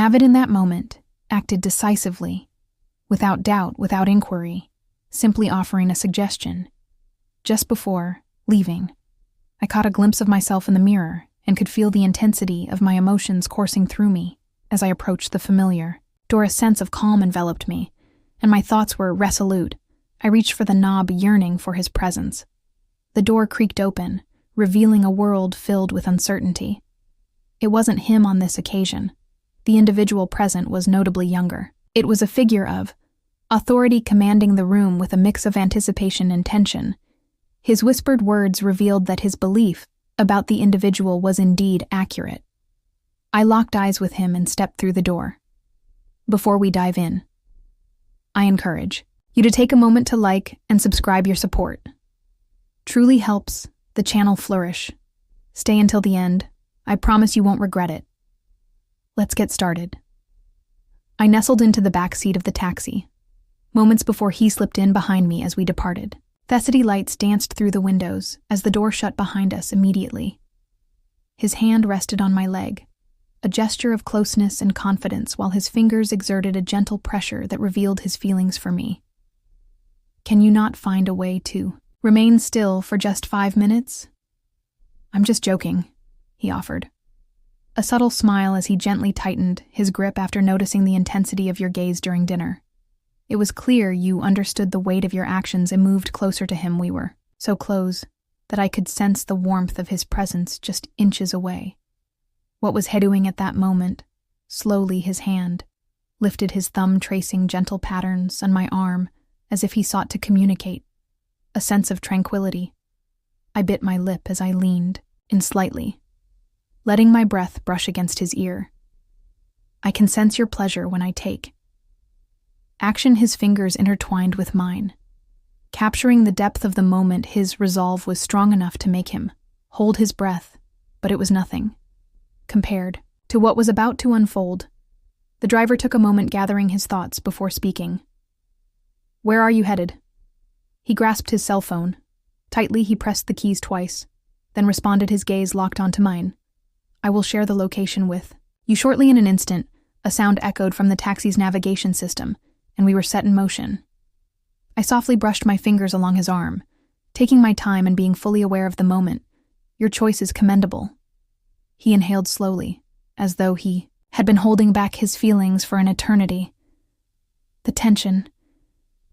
have it in that moment, acted decisively, without doubt, without inquiry, simply offering a suggestion. Just before leaving, I caught a glimpse of myself in the mirror and could feel the intensity of my emotions coursing through me as I approached the familiar. A sense of calm enveloped me, and my thoughts were resolute. I reached for the knob, yearning for his presence. The door creaked open, revealing a world filled with uncertainty. It wasn't him on this occasion. The individual present was notably younger. It was a figure of authority commanding the room with a mix of anticipation and tension. His whispered words revealed that his belief about the individual was indeed accurate. I locked eyes with him and stepped through the door. Before we dive in, I encourage you to take a moment to like and subscribe. Your support truly helps the channel flourish. Stay until the end. I promise you won't regret it. Let's get started. I nestled into the back seat of the taxi, moments before he slipped in behind me as we departed. The city lights danced through the windows as the door shut behind us immediately. His hand rested on my leg, a gesture of closeness and confidence, while his fingers exerted a gentle pressure that revealed his feelings for me. Can you not find a way to remain still for just 5 minutes? I'm just joking, he offered. A subtle smile as he gently tightened his grip after noticing the intensity of your gaze during dinner. It was clear you understood the weight of your actions and moved closer to him. We were so close that I could sense the warmth of his presence just inches away. What was he doing at that moment? Slowly his hand lifted, his thumb tracing gentle patterns on my arm as if he sought to communicate a sense of tranquility. I bit my lip as I leaned in slightly, letting my breath brush against his ear. I can sense your pleasure when I take action. His fingers intertwined with mine, capturing the depth of the moment. His resolve was strong enough to make him hold his breath, but it was nothing compared to what was about to unfold. The driver took a moment gathering his thoughts before speaking. Where are you headed? He grasped his cell phone. Tightly, he pressed the keys twice, then responded, his gaze locked onto mine. I will share the location with you shortly. In an instant, a sound echoed from the taxi's navigation system, and we were set in motion. I softly brushed my fingers along his arm, taking my time and being fully aware of the moment. Your choice is commendable. He inhaled slowly, as though he had been holding back his feelings for an eternity. The tension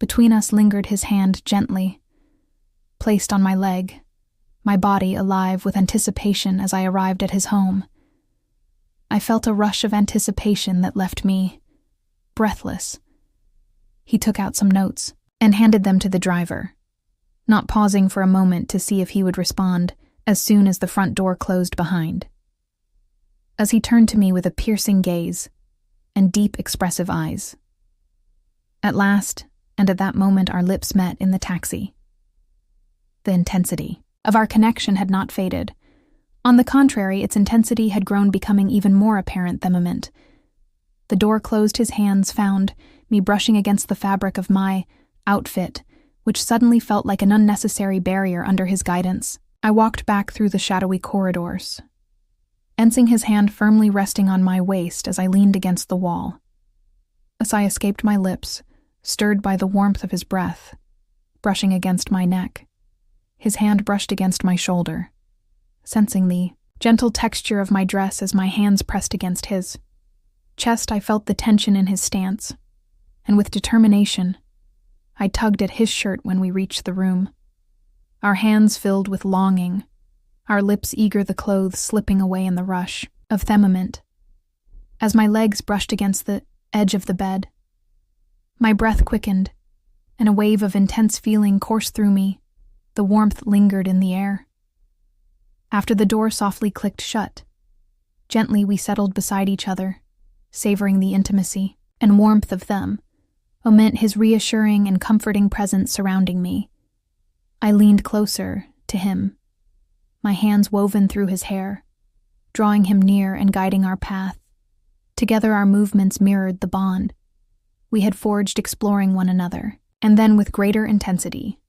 between us lingered. His hand gently placed on my leg, my body alive with anticipation as I arrived at his home. I felt a rush of anticipation that left me breathless. He took out some notes and handed them to the driver, not pausing for a moment to see if he would respond as soon as the front door closed behind. As he turned to me with a piercing gaze and deep, expressive eyes. At last, and at that moment, our lips met in the taxi. The intensity of our connection had not faded. On the contrary, its intensity had grown, becoming even more apparent the moment the door closed. His hands found me brushing against the fabric of my outfit, which suddenly felt like an unnecessary barrier under his guidance. I walked back through the shadowy corridors, sensing his hand firmly resting on my waist as I leaned against the wall. A sigh escaped my lips, stirred by the warmth of his breath, brushing against my neck. His hand brushed against my shoulder, sensing the gentle texture of my dress as my hands pressed against his chest. I felt the tension in his stance, and with determination, I tugged at his shirt when we reached the room. Our hands filled with longing, our lips eager, the clothes slipping away in the rush of the moment. As my legs brushed against the edge of the bed, my breath quickened, and a wave of intense feeling coursed through me. The warmth lingered in the air. After the door softly clicked shut, gently we settled beside each other, savoring the intimacy and warmth of them, amid his reassuring and comforting presence surrounding me. I leaned closer to him, my hands woven through his hair, drawing him near and guiding our path. Together our movements mirrored the bond we had forged, exploring one another, and then with greater intensity,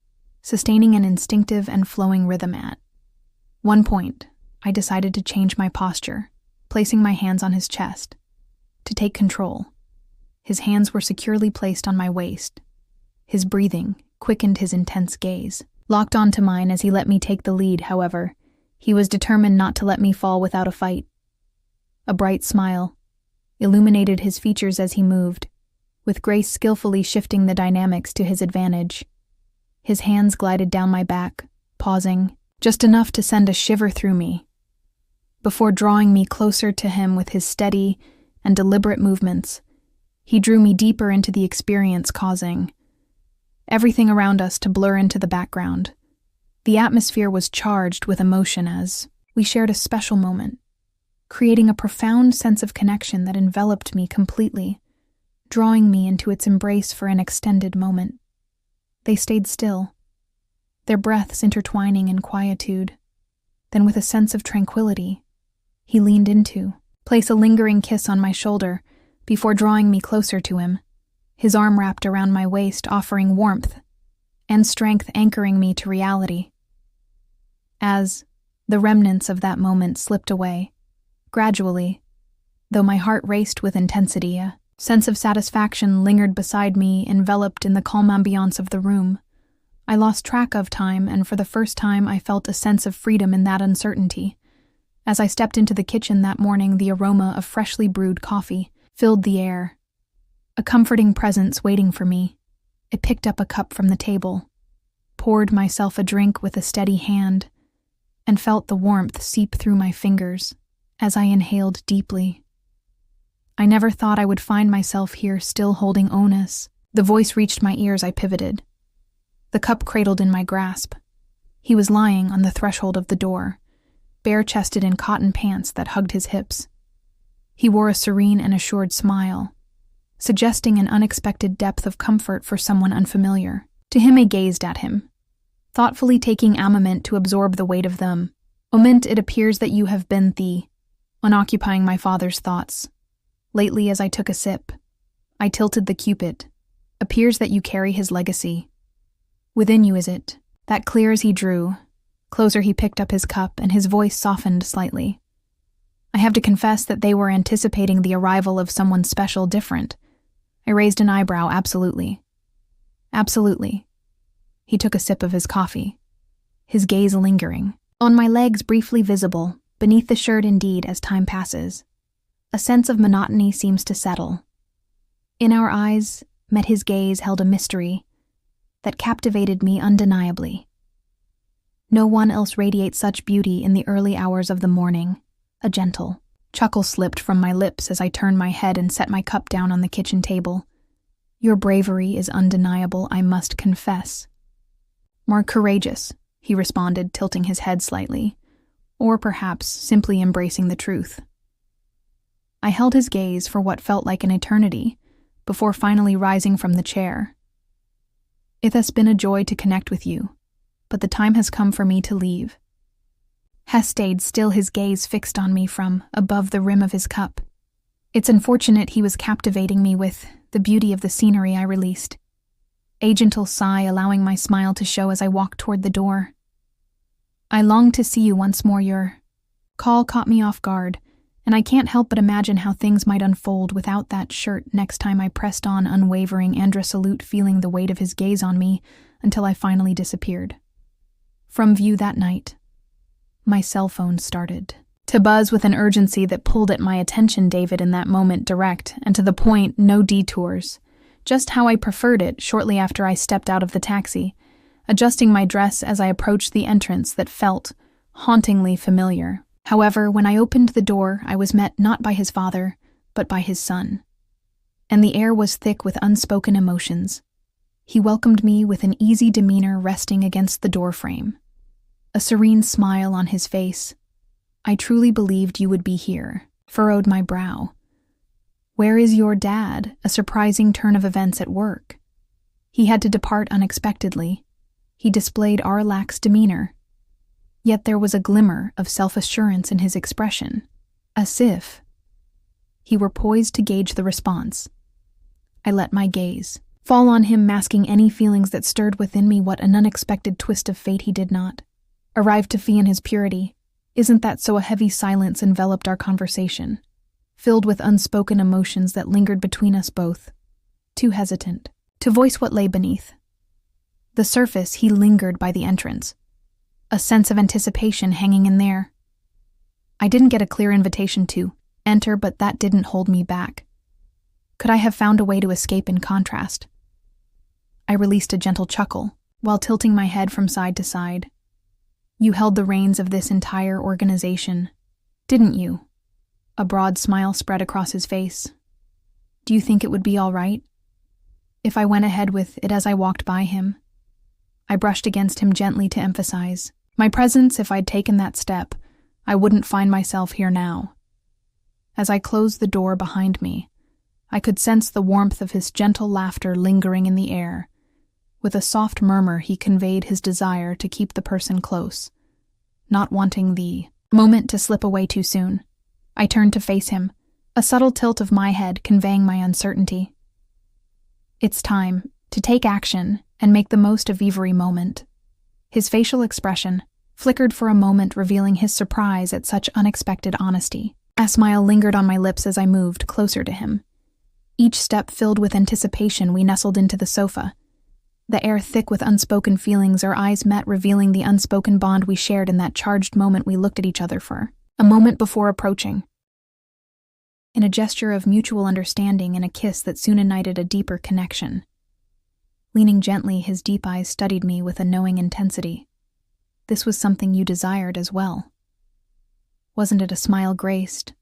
sustaining an instinctive and flowing rhythm. At one point, I decided to change my posture, placing my hands on his chest, to take control. His hands were securely placed on my waist. His breathing quickened his intense gaze. Locked onto mine as he let me take the lead, however, he was determined not to let me fall without a fight. A bright smile illuminated his features as he moved, with grace skillfully shifting the dynamics to his advantage. His hands glided down my back, pausing, just enough to send a shiver through me, before drawing me closer to him with his steady and deliberate movements. He drew me deeper into the experience, causing everything around us to blur into the background. The atmosphere was charged with emotion as we shared a special moment, creating a profound sense of connection that enveloped me completely, drawing me into its embrace for an extended moment. They stayed still, their breaths intertwining in quietude. Then, with a sense of tranquility, he leaned into, placed a lingering kiss on my shoulder before drawing me closer to him, his arm wrapped around my waist, offering warmth and strength, anchoring me to reality. As the remnants of that moment slipped away, gradually, though my heart raced with intensity, a sense of satisfaction lingered beside me, enveloped in the calm ambiance of the room. I lost track of time, and for the first time I felt a sense of freedom in that uncertainty. As I stepped into the kitchen that morning, the aroma of freshly brewed coffee filled the air, a comforting presence waiting for me. I picked up a cup from the table, poured myself a drink with a steady hand, and felt the warmth seep through my fingers as I inhaled deeply. I never thought I would find myself here, still holding Onus. The voice reached my ears. I pivoted, the cup cradled in my grasp. He was lying on the threshold of the door, bare-chested in cotton pants that hugged his hips. He wore a serene and assured smile, suggesting an unexpected depth of comfort for someone unfamiliar. To him, I gazed at him, thoughtfully taking a moment to absorb the weight of them. "Oment, it appears that you have been unoccupying my father's thoughts. Lately, as I took a sip, I tilted the cupid. Appears that you carry his legacy. Within you, is it?" That clear as he drew. Closer he picked up his cup, and his voice softened slightly. I have to confess that they were anticipating the arrival of someone special, different. I raised an eyebrow. Absolutely. Absolutely. He took a sip of his coffee, his gaze lingering on my legs, briefly visible, beneath the shirt. Indeed, as time passes, a sense of monotony seems to settle. In our eyes met his gaze held a mystery that captivated me undeniably. No one else radiates such beauty in the early hours of the morning. A gentle chuckle slipped from my lips as I turned my head and set my cup down on the kitchen table. "Your bravery is undeniable, I must confess." "More courageous," he responded, tilting his head slightly, or perhaps simply embracing the truth. I held his gaze for what felt like an eternity, before finally rising from the chair. "It has been a joy to connect with you, but the time has come for me to leave." Hess stayed still, his gaze fixed on me from above the rim of his cup. It's unfortunate he was captivating me with the beauty of the scenery. I released a gentle sigh, allowing my smile to show as I walked toward the door. "I long to see you once more. Your call caught me off guard, and I can't help but imagine how things might unfold without that shirt." Next time I pressed on, unwavering and resolute, feeling the weight of his gaze on me until I finally disappeared from view. That night, my cell phone started to buzz with an urgency that pulled at my attention. David, in that moment, direct and to the point, no detours. Just how I preferred it. Shortly after I stepped out of the taxi, adjusting my dress as I approached the entrance that felt hauntingly familiar. However, when I opened the door, I was met not by his father, but by his son. And the air was thick with unspoken emotions. He welcomed me with an easy demeanor resting against the doorframe, a serene smile on his face. "I truly believed you would be here," furrowed my brow. "Where is your dad?" A surprising turn of events at work. He had to depart unexpectedly. He displayed our relaxed demeanor. Yet there was a glimmer of self-assurance in his expression, as if he were poised to gauge the response. I let my gaze fall on him, masking any feelings that stirred within me. What an unexpected twist of fate. He did not arrive to fee in his purity. "Isn't that so?" A heavy silence enveloped our conversation, filled with unspoken emotions that lingered between us both, too hesitant to voice what lay beneath. The surface, he lingered by the entrance, a sense of anticipation hanging in there. I didn't get a clear invitation to enter, but that didn't hold me back. Could I have found a way to escape in contrast? I released a gentle chuckle while tilting my head from side to side. You held the reins of this entire organization, didn't you? A broad smile spread across his face. Do you think it would be all right if I went ahead with it as I walked by him? I brushed against him gently to emphasize my presence. If I'd taken that step, I wouldn't find myself here now. As I closed the door behind me, I could sense the warmth of his gentle laughter lingering in the air. With a soft murmur, he conveyed his desire to keep the person close, not wanting the moment to slip away too soon. I turned to face him, a subtle tilt of my head conveying my uncertainty. It's time to take action and make the most of every moment. His facial expression flickered for a moment, revealing his surprise at such unexpected honesty. A smile lingered on my lips as I moved closer to him. Each step filled with anticipation, we nestled into the sofa. The air thick with unspoken feelings, our eyes met, revealing the unspoken bond we shared in that charged moment we looked at each other for a moment before approaching. In a gesture of mutual understanding and a kiss that soon ignited a deeper connection. Leaning gently, his deep eyes studied me with a knowing intensity. This was something you desired as well. Wasn't it? A smile graced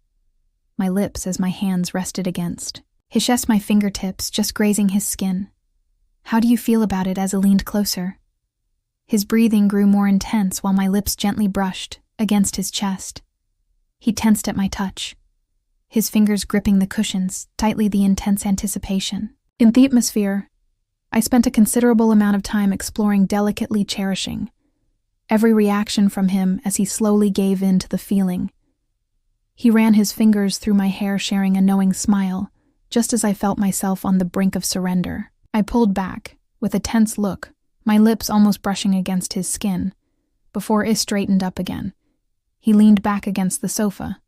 my lips as my hands rested against his chest, my fingertips just grazing his skin. How do you feel about it? As I leaned closer. His breathing grew more intense while my lips gently brushed against his chest. He tensed at my touch, his fingers gripping the cushions tightly, the intense anticipation. In the atmosphere, I spent a considerable amount of time exploring, delicately cherishing every reaction from him as he slowly gave in to the feeling. He ran his fingers through my hair, sharing a knowing smile, just as I felt myself on the brink of surrender. I pulled back, with a tense look, my lips almost brushing against his skin, before it straightened up again. He leaned back against the sofa,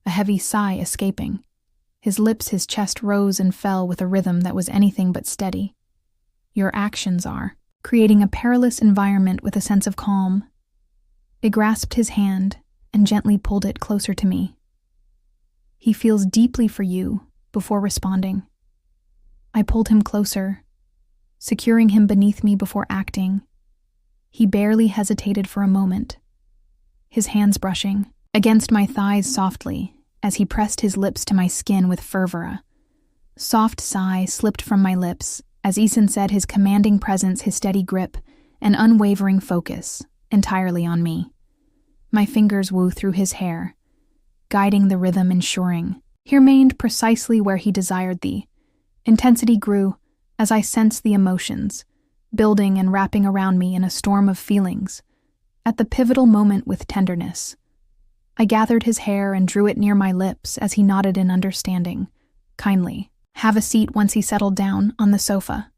a heavy sigh escaping. His lips, his chest rose and fell with a rhythm that was anything but steady. Your actions are creating a perilous environment with a sense of calm. It grasped his hand and gently pulled it closer to me. He feels deeply for you, before responding. I pulled him closer, securing him beneath me before acting. He barely hesitated for a moment, his hands brushing against my thighs softly as he pressed his lips to my skin with fervor. A soft sigh slipped from my lips as Eason said, his commanding presence, his steady grip, and unwavering focus entirely on me. My fingers wove through his hair, guiding the rhythm, ensuring he remained precisely where he desired. The intensity grew as I sensed the emotions building and wrapping around me in a storm of feelings. At the pivotal moment, with tenderness, I gathered his hair and drew it near my lips as he nodded in understanding. Kindly, have a seat. Once he settled down on the sofa,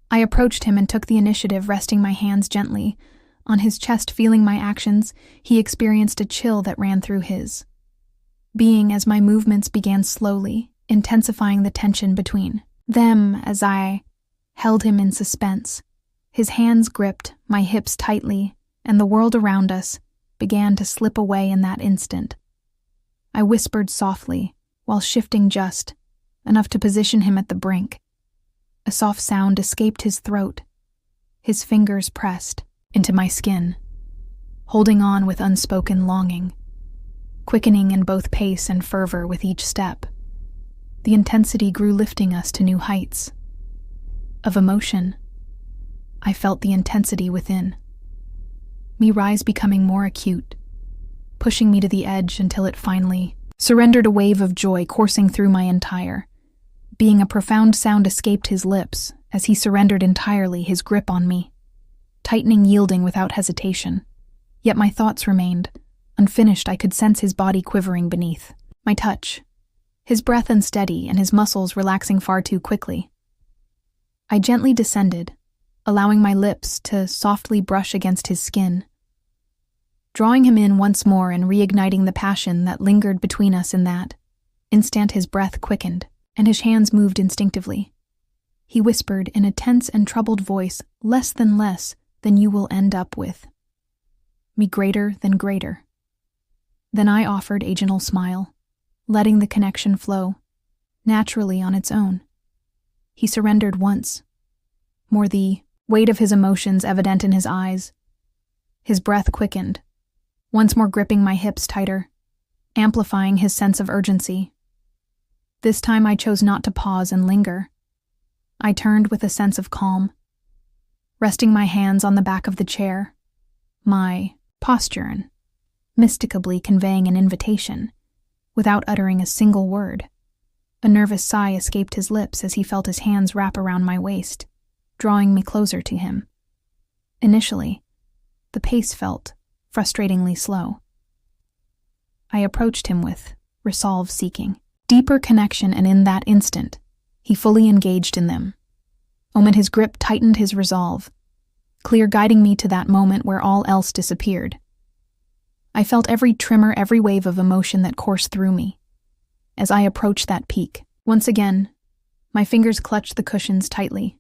I approached him and took the initiative, resting my hands gently on his chest. Feeling my actions, he experienced a chill that ran through his being as my movements began slowly, intensifying the tension between them as I held him in suspense. His hands gripped my hips tightly, and the world around us began to slip away in that instant. I whispered softly, while shifting just enough to position him at the brink. A soft sound escaped his throat. His fingers pressed into my skin, holding on with unspoken longing, quickening in both pace and fervor with each step. The intensity grew, lifting us to new heights of emotion. I felt the intensity within me rise, becoming more acute, pushing me to the edge until it finally surrendered. A wave of joy coursing through my entire being. A profound sound escaped his lips as he surrendered entirely, his grip on me tightening, yielding without hesitation. Yet my thoughts remained unfinished. I could sense his body quivering beneath my touch, his breath unsteady and his muscles relaxing far too quickly. I gently descended, allowing my lips to softly brush against his skin, drawing him in once more and reigniting the passion that lingered between us in that Instant his breath quickened, and his hands moved instinctively. He whispered in a tense and troubled voice, less than you will end up with. Me greater than greater. Then I offered a gentle smile, letting the connection flow, naturally on its own. He surrendered once, more the weight of his emotions evident in his eyes. His breath quickened, once more gripping my hips tighter, amplifying his sense of urgency. This time I chose not to pause and linger. I turned with a sense of calm, resting my hands on the back of the chair, my posture mystically conveying an invitation, without uttering a single word. A nervous sigh escaped his lips as he felt his hands wrap around my waist, drawing me closer to him. Initially, the pace felt frustratingly slow. I approached him with resolve seeking deeper connection, and in that instant, he fully engaged in them. Moment his grip tightened his resolve, clear guiding me to that moment where all else disappeared. I felt every tremor, every wave of emotion that coursed through me. As I approached that peak, once again, my fingers clutched the cushions tightly,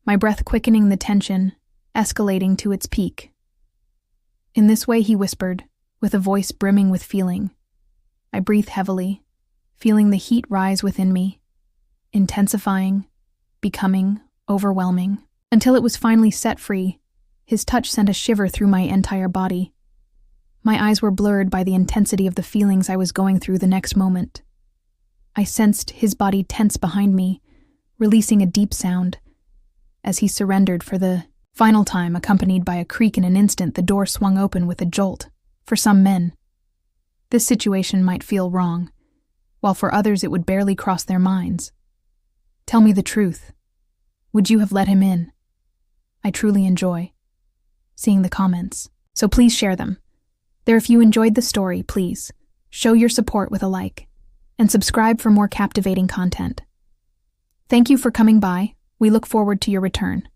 my breath quickening the tension, escalating to its peak. In this way, he whispered, with a voice brimming with feeling. I breathed heavily, feeling the heat rise within me, intensifying, becoming overwhelming, until it was finally set free. His touch sent a shiver through my entire body. My eyes were blurred by the intensity of the feelings I was going through the next moment. I sensed his body tense behind me, releasing a deep sound. As he surrendered for the final time, accompanied by a creak, in an instant the door swung open with a jolt. For some men, this situation might feel wrong, while for others it would barely cross their minds. Tell me the truth. Would you have let him in? I truly enjoy seeing the comments, so please share them. If you enjoyed the story, please show your support with a like and subscribe for more captivating content. Thank you for coming by. We look forward to your return.